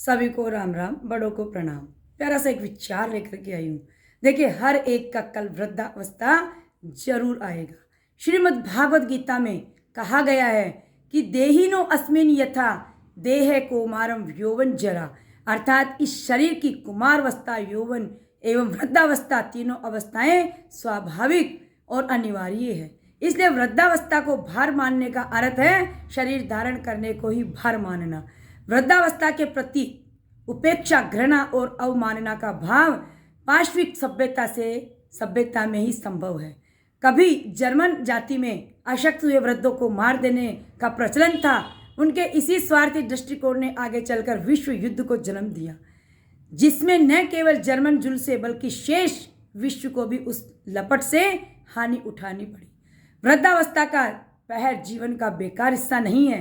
सभी को राम राम, बड़ों को प्रणाम। प्यारा सा एक विचार लेकर के आई हूँ। देखिए, हर एक का कल वृद्धावस्था जरूर आएगा। श्रीमद् भागवत गीता में कहा गया है कि देहिनो अस्मिन यथा देह कौमारम यौवन जरा, अर्थात इस शरीर की कुमारावस्था, यौवन एवं वृद्धावस्था तीनों अवस्थाएं स्वाभाविक और अनिवार्य है। इसलिए वृद्धावस्था को भार मानने का अर्थ है शरीर धारण करने को ही भार मानना। वृद्धावस्था के प्रति उपेक्षा, घृणा और अवमानना का भाव पाश्विक सभ्यता में ही संभव है। कभी जर्मन जाति में अशक्त हुए वृद्धों को मार देने का प्रचलन था। उनके इसी स्वार्थी दृष्टिकोण ने आगे चलकर विश्व युद्ध को जन्म दिया, जिसमें न केवल जर्मन जुल से बल्कि शेष विश्व को भी उस लपट से हानि उठानी पड़ी। वृद्धावस्था का पहर जीवन का बेकार हिस्सा नहीं है।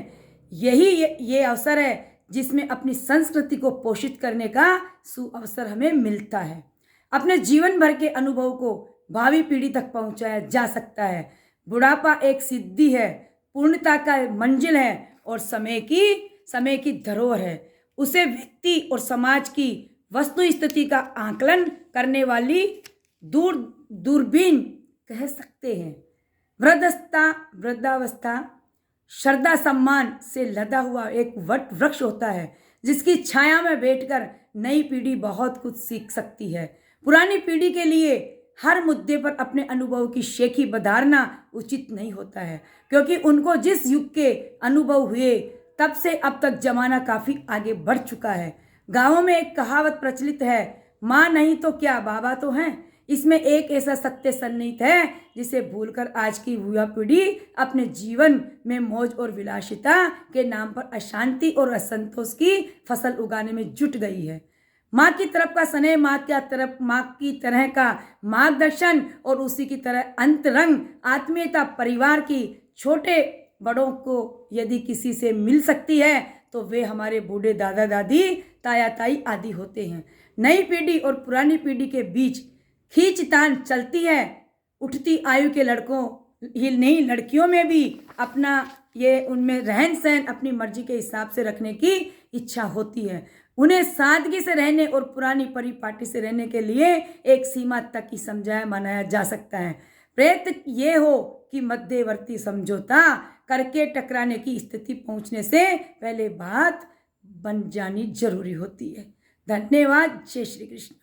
ये अवसर है जिसमें अपनी संस्कृति को पोषित करने का सुअवसर हमें मिलता है। अपने जीवन भर के अनुभव को भावी पीढ़ी तक पहुंचाया जा सकता है। बुढ़ापा एक सिद्धि है, पूर्णता का मंजिल है और समय की धरोहर है। उसे व्यक्ति और समाज की वस्तु स्थिति का आकलन करने वाली दूरबीन कह सकते हैं। वृद्धावस्था श्रद्धा सम्मान से लदा हुआ एक वट वृक्ष होता है, जिसकी छाया में बैठकर नई पीढ़ी बहुत कुछ सीख सकती है। पुरानी पीढ़ी के लिए हर मुद्दे पर अपने अनुभव की शेखी बधारना उचित नहीं होता है, क्योंकि उनको जिस युग के अनुभव हुए तब से अब तक जमाना काफ़ी आगे बढ़ चुका है। गाँवों में एक कहावत प्रचलित है, माँ नहीं तो क्या बाबा तो हैं। इसमें एक ऐसा सत्य सन्निहित है जिसे भूलकर आज की युवा पीढ़ी अपने जीवन में मौज और विलासिता के नाम पर अशांति और असंतोष की फसल उगाने में जुट गई है। माँ की तरफ का स्नेह, माँ की तरह का मार्गदर्शन और उसी की तरह अंतरंग आत्मीयता परिवार की छोटे बड़ों को यदि किसी से मिल सकती है तो वे हमारे बूढ़े दादा दादी, ताया ताई आदि होते हैं। नई पीढ़ी और पुरानी पीढ़ी के बीच खींचतान चलती है। उठती आयु के लड़कों ही नहीं, लड़कियों में भी अपना उनमें रहन सहन अपनी मर्जी के हिसाब से रखने की इच्छा होती है। उन्हें सादगी से रहने और पुरानी परिपाटी से रहने के लिए एक सीमा तक ही समझाया मनाया जा सकता है। प्रयत्न ये हो कि मध्यवर्ती समझौता करके टकराने की स्थिति पहुंचने से पहले बात बन जानी जरूरी होती है। धन्यवाद। जय श्री कृष्ण।